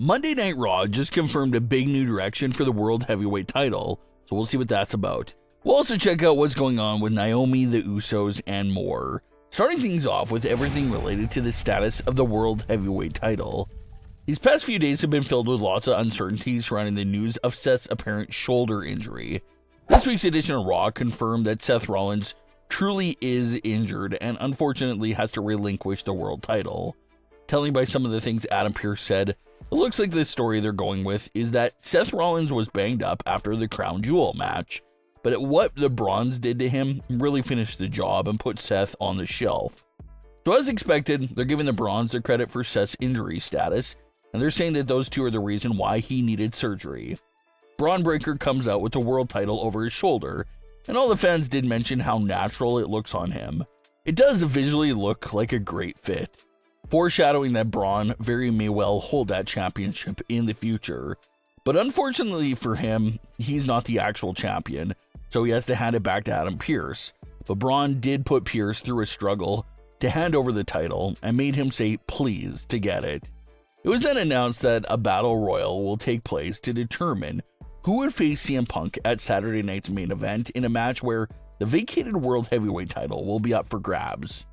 Monday Night Raw just confirmed a big new direction for the World Heavyweight title, so we'll see what that's about. We'll also check out what's going on with Naomi, the Usos, and more. Starting things off with everything related to the status of the World Heavyweight title. These past few days have been filled with lots of uncertainty surrounding the news of Seth's apparent shoulder injury. This week's edition of Raw confirmed that Seth Rollins truly is injured and unfortunately has to relinquish the world title. Telling by some of the things Adam Pearce said, it looks like the story they're going with is that Seth Rollins was banged up after the Crown Jewel match, but what the Bronze did to him really finished the job and put Seth on the shelf. So as expected, they're giving the Bronze the credit for Seth's injury status, and they're saying that those two are the reason why he needed surgery. Braun Breaker comes out with the world title over his shoulder, and all the fans did mention how natural it looks on him. It does visually look like a great fit, foreshadowing that Braun very may well hold that championship in the future. But unfortunately for him, he's not the actual champion, so he has to hand it back to Adam Pearce. But Braun did put Pearce through a struggle to hand over the title and made him say please to get it. It was then announced that a battle royal will take place to determine who would face CM Punk at Saturday night's main event in a match where the vacated World Heavyweight title will be up for grabs.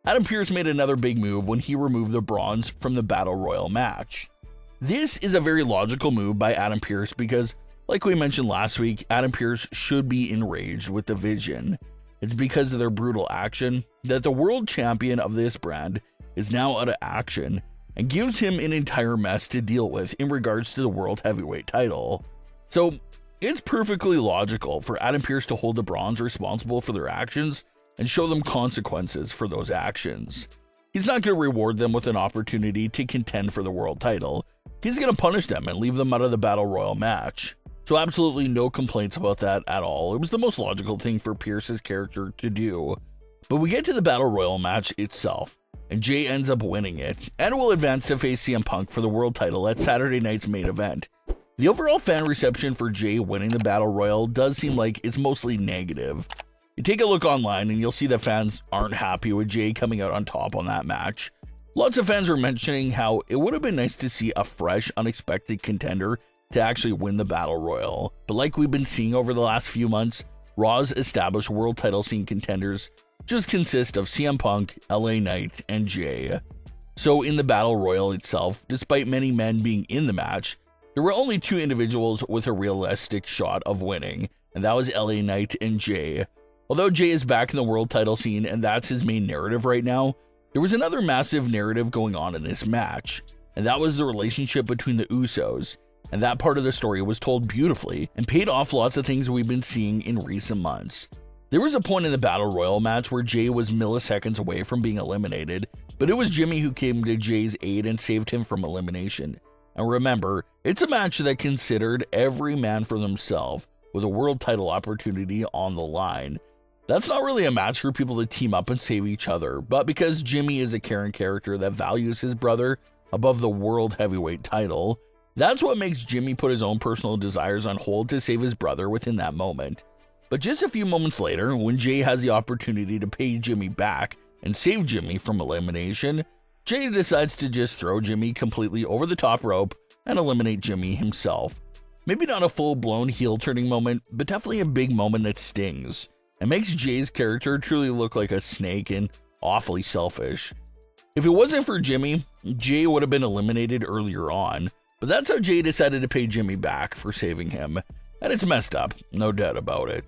Adam Pearce made another big move when he removed the Bronze from the Battle Royal match. This is a very logical move by Adam Pearce because, like we mentioned last week, Adam Pearce should be enraged with the Vision. It's because of their brutal action that the world champion of this brand is now out of action and gives him an entire mess to deal with in regards to the World Heavyweight title. So, it's perfectly logical for Adam Pearce to hold the Bronze responsible for their actions and show them consequences for those actions. He's not going to reward them with an opportunity to contend for the world title. He's going to punish them and leave them out of the Battle Royal match. So absolutely no complaints about that at all. It was the most logical thing for Pearce's character to do. But we get to the Battle Royal match itself, and Jey ends up winning it, and will advance to face CM Punk for the world title at Saturday night's main event. The overall fan reception for Jey winning the Battle Royal does seem like it's mostly negative. You take a look online and you'll see that fans aren't happy with Jey coming out on top on that match. Lots of fans are mentioning how it would have been nice to see a fresh, unexpected contender to actually win the Battle Royal. But like we've been seeing over the last few months, Raw's established world title scene contenders just consist of CM Punk, LA Knight, and Jey. So in the Battle Royal itself, despite many men being in the match, there were only two individuals with a realistic shot of winning, and that was LA Knight and Jey. Although Jey is back in the world title scene and that's his main narrative right now, there was another massive narrative going on in this match, and that was the relationship between the Usos, and that part of the story was told beautifully and paid off lots of things we've been seeing in recent months. There was a point in the Battle Royal match where Jey was milliseconds away from being eliminated, but it was Jimmy who came to Jey's aid and saved him from elimination. And remember, it's a match that considered every man for themselves, with a world title opportunity on the line. That's not really a match for people to team up and save each other, but because Jimmy is a caring character that values his brother above the World Heavyweight title, that's what makes Jimmy put his own personal desires on hold to save his brother within that moment. But just a few moments later, when Jey has the opportunity to pay Jimmy back and save Jimmy from elimination, Jey decides to just throw Jimmy completely over the top rope and eliminate Jimmy himself. Maybe not a full-blown heel-turning moment, but definitely a big moment that stings. It makes Jey's character truly look like a snake and awfully selfish. If it wasn't for Jimmy, Jey would have been eliminated earlier on, but that's how Jey decided to pay Jimmy back for saving him, and it's messed up, no doubt about it.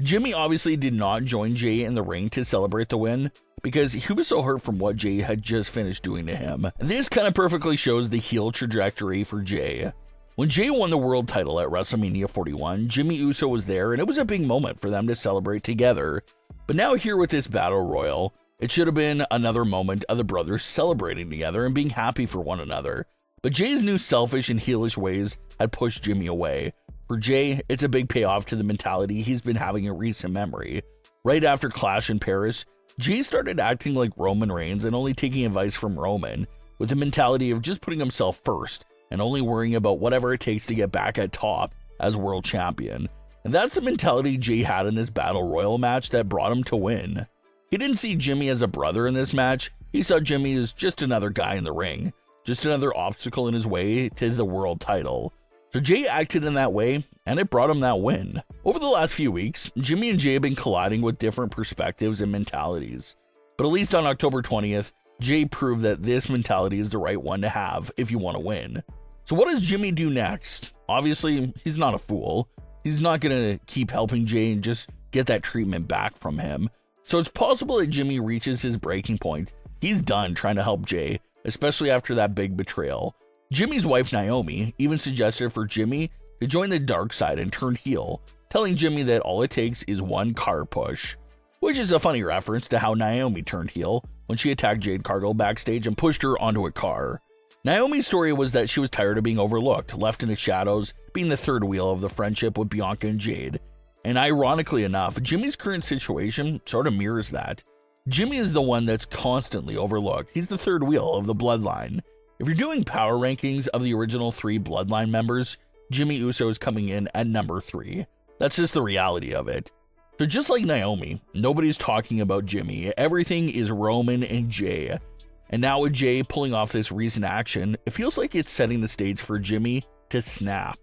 Jimmy obviously did not join Jey in the ring to celebrate the win, because he was so hurt from what Jey had just finished doing to him. This kind of perfectly shows the heel trajectory for Jey. When Jey won the world title at WrestleMania 41, Jimmy Uso was there, and it was a big moment for them to celebrate together. But now here with this Battle Royal, it should have been another moment of the brothers celebrating together and being happy for one another. But Jey's new selfish and heelish ways had pushed Jimmy away. For Jey, it's a big payoff to the mentality he's been having in recent memory. Right after Clash in Paris, Jey started acting like Roman Reigns and only taking advice from Roman, with the mentality of just putting himself first and only worrying about whatever it takes to get back at top as world champion. And that's the mentality Jey had in this Battle Royal match that brought him to win. He didn't see Jimmy as a brother in this match, he saw Jimmy as just another guy in the ring. just another obstacle in his way to the world title. So Jey acted in that way, and it brought him that win. Over the last few weeks, Jimmy and Jey have been colliding with different perspectives and mentalities. But at least on October 20th, Jey proved that this mentality is the right one to have if you want to win. So what does Jimmy do next? Obviously, he's not a fool. He's not going to keep helping Jey and just get that treatment back from him. So it's possible that Jimmy reaches his breaking point. He's done trying to help Jey, especially after that big betrayal. Jimmy's wife Naomi even suggested for Jimmy to join the dark side and turn heel, telling Jimmy that all it takes is one car push, which is a funny reference to how Naomi turned heel when she attacked Jade Cargill backstage and pushed her onto a car. Naomi's story was that she was tired of being overlooked, left in the shadows, being the third wheel of the friendship with Bianca and Jade. And ironically enough, Jimmy's current situation sort of mirrors that. Jimmy is the one that's constantly overlooked. He's the third wheel of the bloodline. If you're doing power rankings of the original 3 bloodline members, Jimmy Uso is coming in at number 3. That's just the reality of it. So just like Naomi, nobody's talking about Jimmy. Everything is Roman and Jey. And now with Jey pulling off this recent action, it feels like it's setting the stage for Jimmy to snap.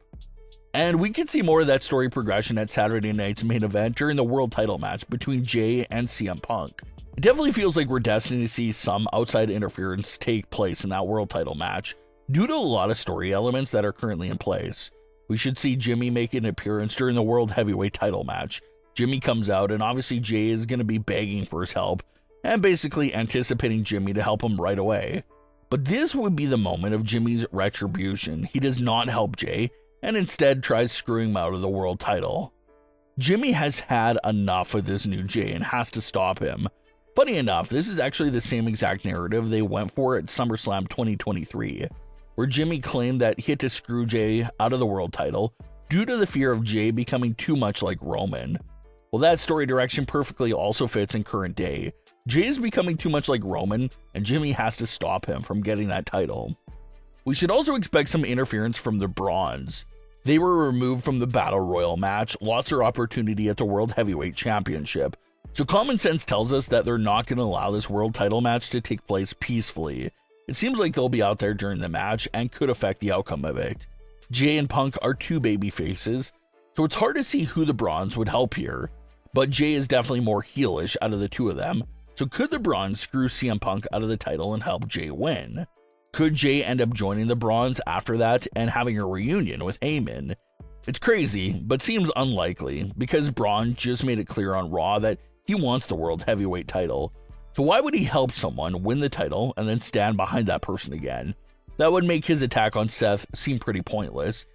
And we could see more of that story progression at Saturday night's main event during the world title match between Jey and CM Punk. It definitely feels like we're destined to see some outside interference take place in that world title match due to a lot of story elements that are currently in place. We should see Jimmy make an appearance during the world heavyweight title match. Jimmy comes out and obviously Jey is going to be begging for his help and basically anticipating Jimmy to help him right away. But this would be the moment of Jimmy's retribution. He does not help Jey and instead tries screwing him out of the world title. Jimmy has had enough of this new Jey and has to stop him. Funny enough, this is actually the same exact narrative they went for at SummerSlam 2023, where Jimmy claimed that he had to screw Jey out of the world title due to the fear of Jey becoming too much like Roman. Well, that story direction perfectly also fits in current day. Jey is becoming too much like Roman, and Jimmy has to stop him from getting that title. We should also expect some interference from the Bronze. They were removed from the Battle Royal match, lost their opportunity at the World Heavyweight Championship. So common sense tells us that they're not going to allow this world title match to take place peacefully. It seems like they'll be out there during the match and could affect the outcome of it. Jey and Punk are 2 baby faces, so it's hard to see who the Bronze would help here. But Jey is definitely more heelish out of the 2 of them, so could the Bronze screw CM Punk out of the title and help Jey win? Could Jey end up joining the Bronze after that and having a reunion with Heyman? It's crazy, but seems unlikely, because Braun just made it clear on Raw that he wants the World Heavyweight title. So why would he help someone win the title and then stand behind that person again? That would make his attack on Seth seem pretty pointless.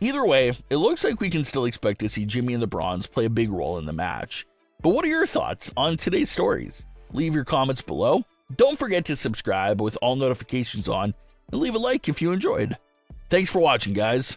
Either way, it looks like we can still expect to see Jimmy and the Bronze play a big role in the match. But what are your thoughts on today's stories? Leave your comments below. Don't forget to subscribe with all notifications on and leave a like if you enjoyed. Thanks for watching, guys.